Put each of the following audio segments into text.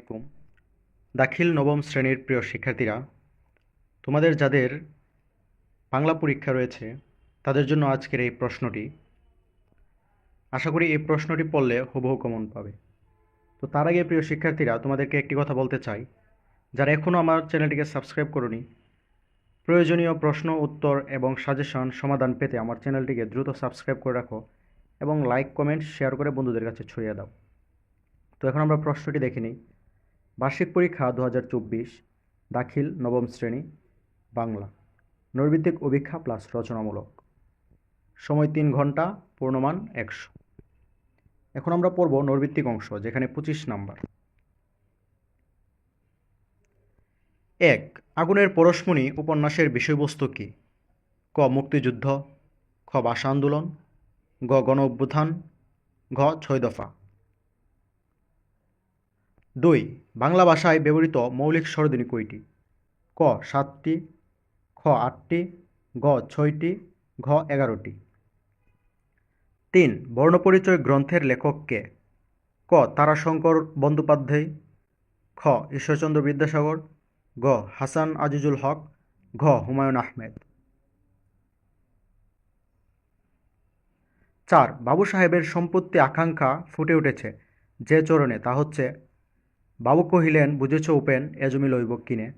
আলাইকুম। দাখিল নবম শ্রেণীর প্রিয় শিক্ষার্থীরা, তোমাদের যাদের বাংলা পরীক্ষা রয়েছে তাদের জন্য আজকের এই প্রশ্নটি। আশা করি এই প্রশ্নটি পড়লে হুবহু কমন পাবে। তো তার আগে প্রিয় শিক্ষার্থীরা, তোমাদেরকে একটি কথা বলতে চাই, যারা এখনও আমার চ্যানেলটিকে সাবস্ক্রাইব করোনি, প্রয়োজনীয় প্রশ্ন উত্তর এবং সাজেশন সমাধান পেতে আমার চ্যানেলটিকে দ্রুত সাবস্ক্রাইব করে রাখো এবং লাইক কমেন্ট শেয়ার করে বন্ধুদের কাছে ছড়িয়ে দাও। তো এখন আমরা প্রশ্নটি দেখে নিই। বার্ষিক পরীক্ষা 2024, দাখিল নবম শ্রেণী, বাংলা, নৈর্ভিত্তিক অভিক্ষা প্লাস রচনামূলক, সময় 3 ঘন্টা, পূর্ণমান 100। এখন আমরা পড়ব নৈর্ভিত্তিক অংশ, যেখানে 25 নাম্বার। 1. আগুনের পরশমণি উপন্যাসের বিষয়বস্তু কী? ক. মুক্তিযুদ্ধ, খ. ভাষা আন্দোলন, গ. গণ অভ্যুত্থান, ঘ. 6 দফা। 2. বাংলা ভাষায় ব্যবহৃত মৌলিক স্বরধ্বনি কয়টি? ক. 7টি, খ. 8টি, গ. 6টি, ঘ. 11টি। 3. বর্ণপরিচয় গ্রন্থের লেখক কে? ক. তারাশঙ্কর বন্দ্যোপাধ্যায়, খ. ঈশ্বরচন্দ্র বিদ্যাসাগর, গ. হাসান আজিজুল হক, ঘ. হুমায়ুন আহমেদ। 4. বাবু সাহেবের সম্পত্তি আকাঙ্ক্ষা ফুটে উঠেছে যে চরণে, তা হচ্ছে: বাবু কহিলেন, বুঝেছ উপেন, এ জমি লইব কিনে,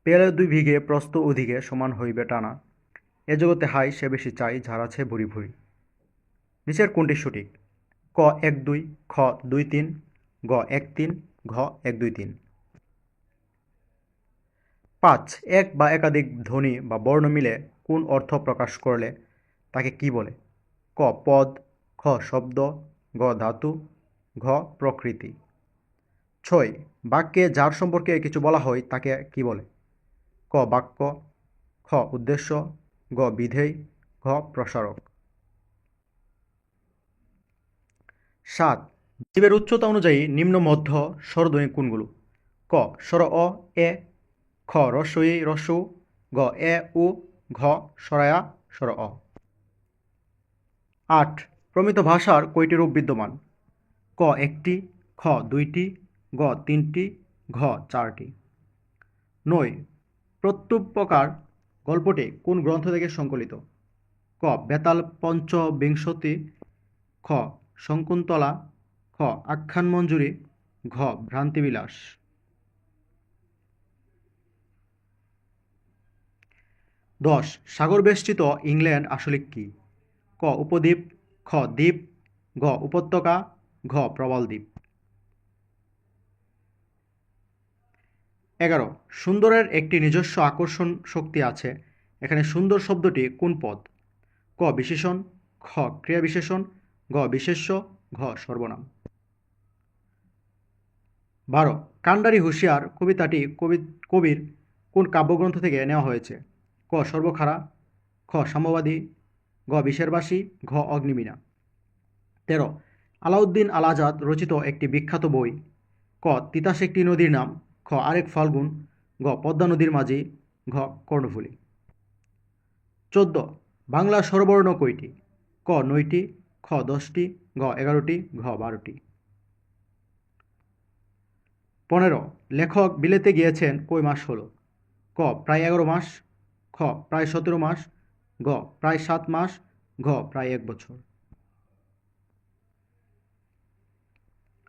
পেলে 2 বিঘে প্রস্থ ওদিকে সমান হইবে টানা, এ জগতে হাই সে বেশি চাই যার আছে ভুরি ভুরি। নিচের কোনটি সঠিক? ক. 1-2, খ. 2-3, গ. 1-3, ঘ. 1-2-3। 5. এক বা একাধিক ধ্বনি বা বর্ণ মিলে কোন অর্থ প্রকাশ করলে তাকে কি বলে? ক. পদ, খ. শব্দ, গ. ধাতু, ঘ. প্রকৃতি। 6. বাক্যে যার সম্পর্কে কিছু বলা হয় তাকে কি বলে? ক. বাক্য, খ. উদ্দেশ্য, গ. বিধেয়, ঘ. প্রসারক। 7. জীবের উচ্চতা অনুযায়ী নিম্ন মধ্য স্বরধ্বনি কোনগুলো? ক. স্বর অ, এ, খ. হ্রস্ব ই, হ্রস্ব উ, গ. এ, উ, ঘ. স্বরায়া, স্বর অ। 8. প্রমিত ভাষার কয়টি রূপ বিদ্যমান? ক. 1টি, খ. 2টি, গ. 3টি, ঘ. 4টি। 9. প্রত্যুপকার গল্পটি কোন গ্রন্থ থেকে সংকলিত? ক. বেতাল পঞ্চবিংশতি, খ. শকুন্তলা, খ. আখ্যানমঞ্জুরি, ঘ. ভ্রান্তিবিলাস। 10. সাগরবেষ্টিত ইংল্যান্ড আসলে কি? ক. উপদ্বীপ, খ. দ্বীপ, গ. উপত্যকা, ঘ. প্রবালদ্বীপ। 11. সুন্দরের একটি নিজস্ব আকর্ষণ শক্তি আছে, এখানে সুন্দর শব্দটি কোন পদ? ক. বিশেষণ, খ. ক্রিয়া বিশেষণ, গ. বিশেষ্য, ঘ. সর্বনাম। 12. কান্ডারি হুঁশিয়ার কবিতাটি কবির কোন কাব্যগ্রন্থ থেকে নেওয়া হয়েছে? ক. সর্বখারা, খ. সাম্যবাদী, গ. বিষেরবাসী, ঘ. অগ্নিবীণা। 13. আলাউদ্দিন আল আজাদ রচিত একটি বিখ্যাত বই। ক. তিতাস একটি নদীর নাম, খ. আরেক ফাল্গুন, গ. পদ্মা নদীর মাঝি, ঘ. কর্ণফুলী। 14. বাংলা স্বরবর্ণ কয়টি? ক. 9টি, খ. 10টি, ঘ. 11টি, ঘ. 12টি। 15. লেখক বিলেতে গিয়েছেন কয় মাস হল? ক. প্রায় 11 মাস, খ. প্রায় 17 মাস, গ. প্রায় 7 মাস, ঘ. প্রায় 1 বছর।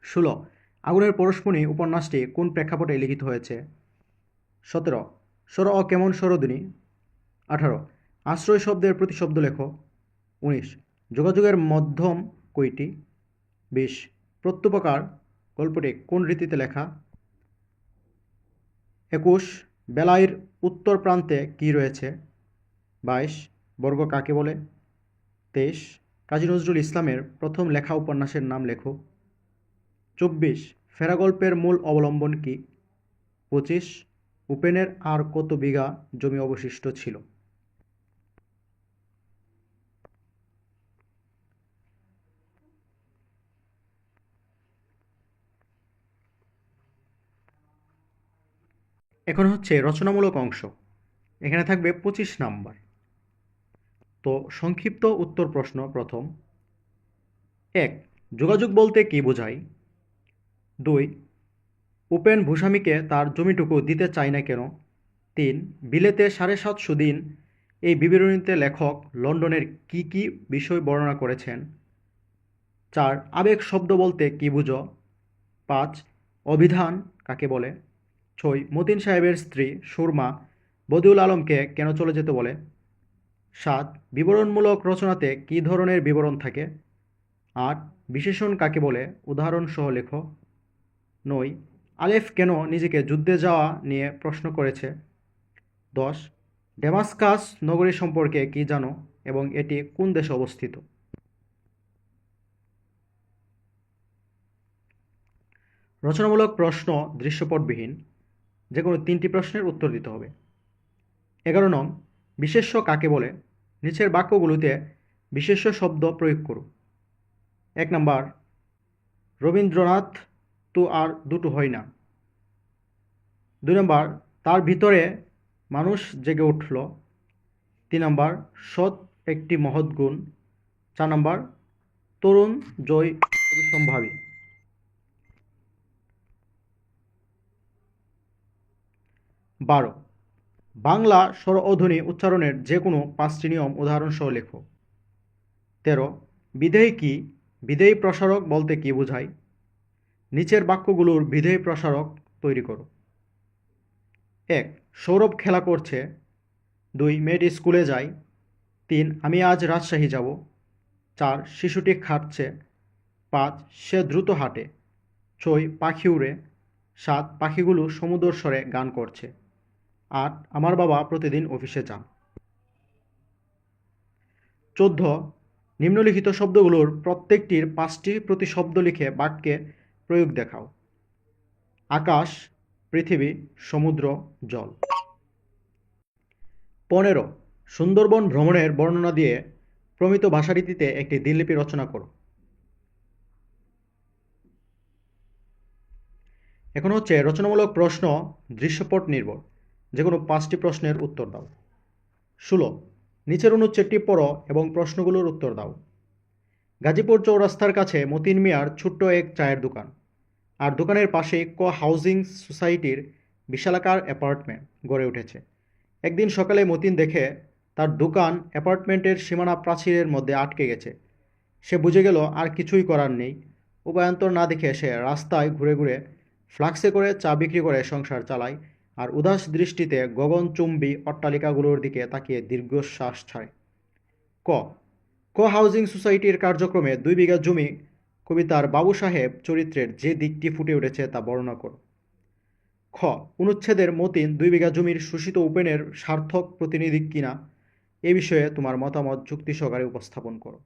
16. আগুনের পরশমণি উপন্যাসটি কোন প্রেক্ষাপটে লিখিত হয়েছে? 17. স্বর অ কেমন স্বরধ্বনি? 18. আশ্রয় শব্দের প্রতিশব্দ লেখো। 19. যোগাযোগের মাধ্যম কয়টি? 20. প্রত্যুপকার গল্পটি কোন রীতিতে লেখা? 21. বেলাইর উত্তর প্রান্তে কি রয়েছে? 22. বর্গ কাকে বলে? 23. কাজী নজরুল ইসলামের প্রথম লেখা উপন্যাসের নাম লেখো। 24. ফেরা গল্পের মূল অবলম্বন কি? 25. উপেনের আর কত বিঘা জমি অবশিষ্ট ছিল? এখন হচ্ছে রচনামূলক অংশ, এখানে থাকবে 25 নাম্বার। তো সংক্ষিপ্ত উত্তর প্রশ্ন প্রথম। 1. যোগাযোগ বলতে কি বোঝায়? 2. উপেন ভূস্বামীকে তার জমিটুকু দিতে চায় না কেন? ৩. বিলেতে ৭৫০ দিন এই বিবরণীতে লেখক লন্ডনের কী কী বিষয় বর্ণনা করেছেন? ৪. আবেগ শব্দ বলতে কী বুঝো? ৫. অভিধান কাকে বলে? ৬. মতিন সাহেবের স্ত্রী সুরমা বদিউল আলমকে কেন চলে যেতে বলে? ৭. বিবরণমূলক রচনাতে কী ধরনের বিবরণ থাকে? ৮. বিশেষণ কাকে বলে? উদাহরণসহ লেখো। ৯. আলেফ কেন নিজেকে যুদ্ধে যাওয়া নিয়ে প্রশ্ন করেছে? ১০. ডেমাস্কাস নগরী সম্পর্কে কি জানো এবং এটি কোন দেশে অবস্থিত? রচনামূলক প্রশ্ন দৃশ্যপটবিহীন, যে কোনো ৩টি প্রশ্নের উত্তর দিতে হবে। ১১ নং, বিশেষ্য কাকে বলে? নিচের বাক্যগুলোতে বিশেষ্য শব্দ প্রয়োগ করো। ১ নাম্বার, রবীন্দ্রনাথ তো আর দুটো হয় না। ২ নাম্বার, তার ভিতরে মানুষ জেগে উঠল। ৩ নাম্বার, সৎ একটি মহৎ গুণ। ৪ নাম্বার, তরুণ জয় অভিসম্ভাবী। ১২, বাংলা স্বরধ্বনি উচ্চারণের যে কোনো ৫টি নিয়ম উদাহরণসহ লেখো। ১৩, বিধেয় কি? বিধেয় প্রসারক বলতে কি বোঝায়? নিচের বাক্যগুলোর বিধেয় প্রসারক তৈরি করো। ১. সৌরভ খেলা করছে। ২. মেয়েটি স্কুলে যায়। ৩. আমি আজ রাজশাহী যাব। ৪. শিশুটি খাচ্ছে। ৫. সে দ্রুত হাঁটে। ৬. পাখি উড়ে। ৭. পাখিগুলো সমুদ্র স্বরে গান করছে। ৮. আমার বাবা প্রতিদিন অফিসে যান। ১৪. নিম্নলিখিত শব্দগুলোর প্রত্যেকটির ৫টি প্রতিশব্দ লিখে বাক্যে প্রয়োগ দেখাও। আকাশ, পৃথিবী, সমুদ্র, জল। ১৫. সুন্দরবন ভ্রমণের বর্ণনা দিয়ে প্রমিত ভাষারীতিতে একটি দিনলিপি রচনা করো। এখন হচ্ছে রচনামূলক প্রশ্ন দৃশ্যপট নির্ভর, যে কোনো 5টি প্রশ্নের উত্তর দাও। ১৬. নিচের অনুচ্ছেদটি পড়ো এবং প্রশ্নগুলোর উত্তর দাও। গাজীপুর চৌরাস্তার কাছে মতিন মিয়ার ছোট্ট এক চায়ের দোকান, আর দোকানের পাশেই হাউজিং সোসাইটির বিশালাকার অ্যাপার্টমেন্ট গড়ে উঠেছে। একদিন সকালে মতিন দেখে তার দোকান অ্যাপার্টমেন্টের সীমানা প্রাচীরের মধ্যে আটকে গেছে। সে বুঝে গেল আর কিছুই করার নেই। উপায়ান্তর না দেখে সে রাস্তায় ঘুরে ঘুরে ফ্লাক্সে করে চা বিক্রি করে সংসার চালায়, আর উদাস দৃষ্টিতে গগনচুম্বী অট্টালিকাগুলোর দিকে তাকিয়ে দীর্ঘশ্বাস ছাড়ে। ক ক হাউজিং সোসাইটির কার্যক্রমে ২ বিঘা জমি কবিতার বাবু সাহেব চরিত্রের যে দিকটি ফুটে উঠেছে তা বর্ণনা করো। খ অনুচ্ছেদের মতিন ২ বিঘা জমির শোষিত উপেনের সার্থক প্রতিনিধি কিনা এ বিষয়ে তোমার মতামত যুক্তি সহকারে উপস্থাপন করো।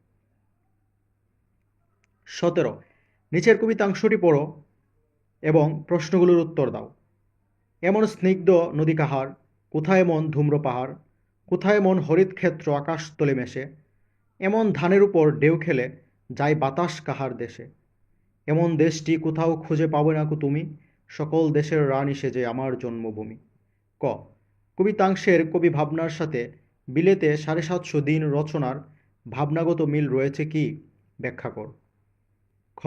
১৭. নিচের কবিতাংশটি পড়ো এবং প্রশ্নগুলোর উত্তর দাও। এমন স্নিগ্ধ নদী কাহার, কোথায় এমন ধূম্র পাহাড়, কোথায় এমন হরিতক্ষেত্র আকাশ তলে মেশে, এমন ধানের উপর ঢেউ খেলে যায় বাতাস কাহার দেশে, এমন দেশটি কোথাও খুঁজে পাবে না কো তুমি, সকল দেশের রানী সেজে আমার জন্মভূমি। ক কবিতাংশের কবি ভাবনার সাথে বিলেতে ৭৫০ দিন রচনার ভাবনাগত মিল রয়েছে কি ব্যাখ্যা কর। খ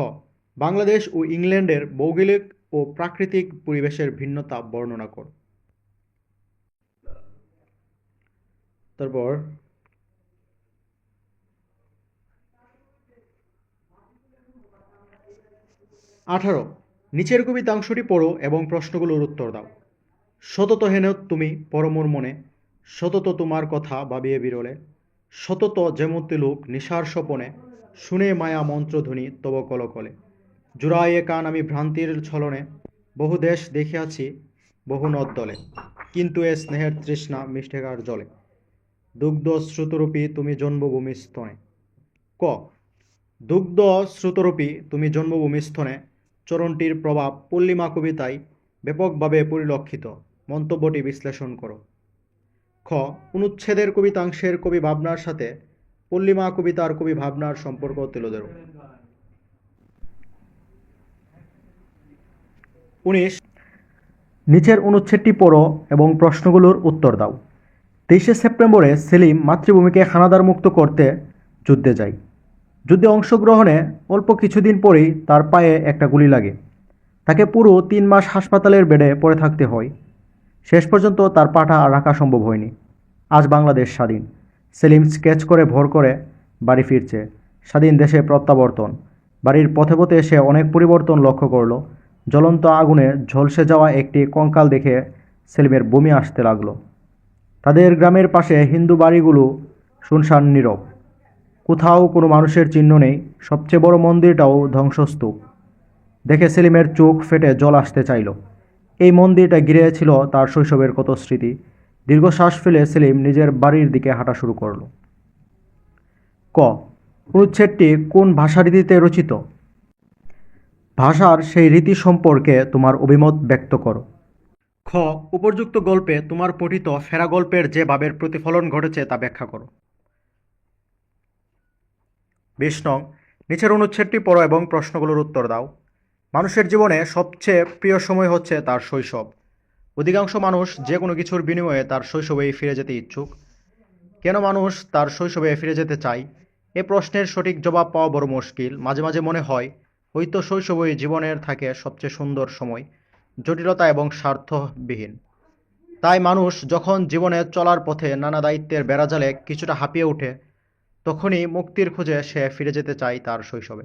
বাংলাদেশ ও ইংল্যান্ডের ভৌগোলিক ও প্রাকৃতিক পরিবেশের ভিন্নতা বর্ণনা কর। তারপর ১৮. নিচের কবিতাংশটি পড়ো এবং প্রশ্নগুলোর উত্তর দাও। সতত হেন তুমি পরমোর মনে, সতত তোমার কথা ভাবিয়ে বিরলে, সতত যেমতি লোক নিশার স্বপনে, শুনে মায়া মন্ত্রধ্বনি তব কলকলে, জুড়াইয়ে কান আমি ভ্রান্তির ছলনে, বহু দেশ দেখিয়াছি বহু নদ দলে, কিন্তু এ স্নেহের তৃষ্ণা মিষ্টেকার জলে, দুগ্ধ শ্রুতরূপী তুমি জন্মভূমি স্তনে। ক দুগ্ধ শ্রুতরূপী তুমি জন্মভূমি স্তনে চরণটির প্রভাব পল্লিমা কবিতায় ব্যাপকভাবে পরিলক্ষিত, মন্তব্যটি বিশ্লেষণ করো। খ অনুচ্ছেদের কবিতাংশের কবি ভাবনার সাথে পল্লিমা কবিতার কবি ভাবনার সম্পর্ক তুলে ধরো। ১৯. নিচের অনুচ্ছেদটি পড়ো এবং প্রশ্নগুলোর উত্তর দাও। ২৩শে সেপ্টেম্বরে সেলিম মাতৃভূমিকে হানাদার মুক্ত করতে যুদ্ধে যায়। যুদ্ধে অংশগ্রহণে অল্প কিছুদিন পরেই তার পায়ে একটা গুলি লাগে। তাকে পুরো 3 মাস হাসপাতালের বেডে পড়ে থাকতে হয়। শেষ পর্যন্ত তার পাটা আর রাখা সম্ভব হয়নি। আজ বাংলাদেশ স্বাধীন। সেলিম স্কেচ করে ভর করে বাড়ি ফিরছে। স্বাধীন দেশে প্রত্যাবর্তন। বাড়ির পথে পথে সে অনেক পরিবর্তন লক্ষ্য করল। জ্বলন্ত আগুনে ঝলসে যাওয়া একটি কঙ্কাল দেখে সেলিমের বমি আসতে লাগলো। তাদের গ্রামের পাশে হিন্দু বাড়িগুলো শুনশান নীরব। কোথাও কোনো মানুষের চিহ্ন নেই। সবচেয়ে বড় মন্দিরটাও ধ্বংসস্তূপ। দেখে সেলিমের চোখ ফেটে জল আসতে চাইল। এই মন্দিরটা ঘিরে ছিল তার শৈশবের কত স্মৃতি। দীর্ঘশ্বাস ফেলে সেলিম নিজের বাড়ির দিকে হাঁটা শুরু করল। ক, অনুচ্ছেদটি কোন ভাষারীতিতে রচিত? ভাষার সেই রীতি সম্পর্কে তোমার অভিমত ব্যক্ত করো। খ, উপর্যুক্ত গল্পে তোমার পঠিত ফেরা গল্পের যে ভাবের প্রতিফলন ঘটেছে তা ব্যাখ্যা করো। 20 নং, নিচের অনুচ্ছেদটি পড়ো এবং প্রশ্নগুলোর উত্তর দাও। মানুষের জীবনে সবচেয়ে প্রিয় সময় হচ্ছে তার শৈশব। অধিকাংশ মানুষ যে কোনো কিছুর বিনিময়ে তার শৈশবেই ফিরে যেতে ইচ্ছুক। কেন মানুষ তার শৈশবে ফিরে যেতে চায়? এ প্রশ্নের সঠিক জবাব পাওয়া বড় মুশকিল। মাঝে মাঝে মনে হয় হয়তো শৈশবই জীবনের থাকে সবচেয়ে সুন্দর সময়, জটিলতা এবং স্বার্থবিহীন। তাই মানুষ যখন জীবনে চলার পথে নানা দায়িত্বের বেড়াজালে কিছুটা হাঁপিয়ে ওঠে, তখনই মুক্তির খোঁজে সে ফিরে যেতে চায় তার শৈশবে।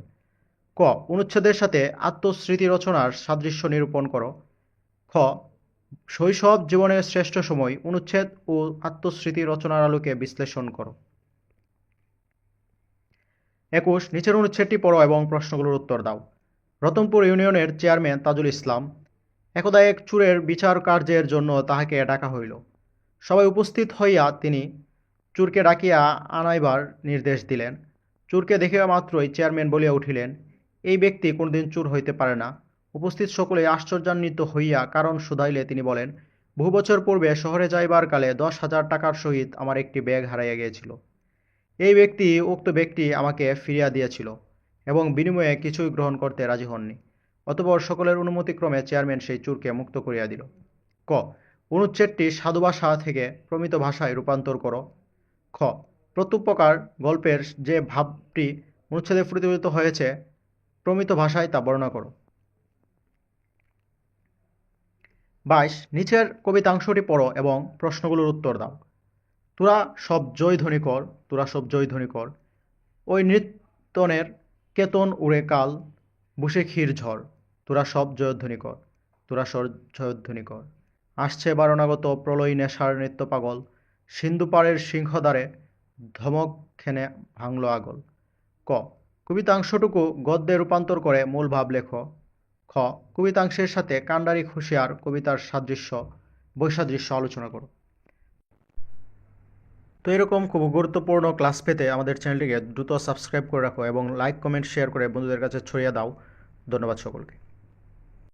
ক, অনুচ্ছেদের সাথে আত্মস্মৃতি রচনার সাদৃশ্য নিরূপণ করো। খ, শৈশব জীবনের শ্রেষ্ঠ সময়। অনুচ্ছেদ ও আত্মস্মৃতি রচনার আলোকে বিশ্লেষণ করো। 21, নিচের অনুচ্ছেদটি পড়ো এবং প্রশ্নগুলোর উত্তর দাও। রতনপুর ইউনিয়নের চেয়ারম্যান তাজুল ইসলাম। একদা এক চোরের বিচার কার্যের জন্য তাহাকে ডাকা হইল। সবাই উপস্থিত হইয়া তিনি চোরকে ডাকিয়া আনাইবার নির্দেশ দিলেন। চোরকে দেখিয়া মাত্রই চেয়ারম্যান বলিয়া উঠিলেন, এই ব্যক্তি কোনদিন চোর হইতে পারে না। উপস্থিত সকলে আশ্চর্যান্বিত হইয়া কারণ শুধাইলে তিনি বলেন, বহু বছর পূর্বে শহরে যাইবার কালে 10,000 টাকার সহিত আমার একটি ব্যাগ হারাইয়া গিয়েছিল। এই ব্যক্তি উক্ত ব্যক্তি আমাকে ফিরিয়া দিয়েছিল এবং বিনিময়ে কিছুই গ্রহণ করতে রাজি হননি। অতঃপর সকলের অনুমতিক্রমে চেয়ারম্যান সেই চোরকে মুক্ত করিয়া দিল। ক, অনুচ্ছেদটি সাধু ভাষা থেকে প্রমিত ভাষায় রূপান্তর করো। খ, প্রত্যুপকার গল্পের যে ভাবটি অনুচ্ছেদে প্রতিফলিত হয়েছে প্রমিত ভাষায় তা বর্ণনা করো। 22, নিচের কবিতাংশটি পড়ো এবং প্রশ্নগুলোর উত্তর দাও। তোরা সব জয়ধ্বনি কর, তোরা সব জয়ধ্বনি কর। ওই নৃত্যনের কেতন উড়ে কাল, বুসে ক্ষীর ঝড়। তোরা সব জয়ধ্বনি কর, তোরা সব জয়ধ্বনি কর। আসছে বারণাগত প্রলয় নেশার নৃত্য পাগল, সিন্ধু পাড়ের সিংহদ্বারে ধমক খেনে ভাঙল আগল। ক, কবিতাংশটুকু গদ্যে রূপান্তর করে মূল ভাব লেখো। খ, কবিতাংশের সাথে কান্ডারি হুঁশিয়ার কবিতার বৈসাদৃশ্য আলোচনা করো। তো এরকম খুব গুরুত্বপূর্ণ ক্লাস পেতে আমাদের চ্যানেলটিকে দ্রুত সাবস্ক্রাইব করে রাখো এবং লাইক, কমেন্ট, শেয়ার করে বন্ধুদের কাছে ছড়িয়ে দাও। ধন্যবাদ সকলকে।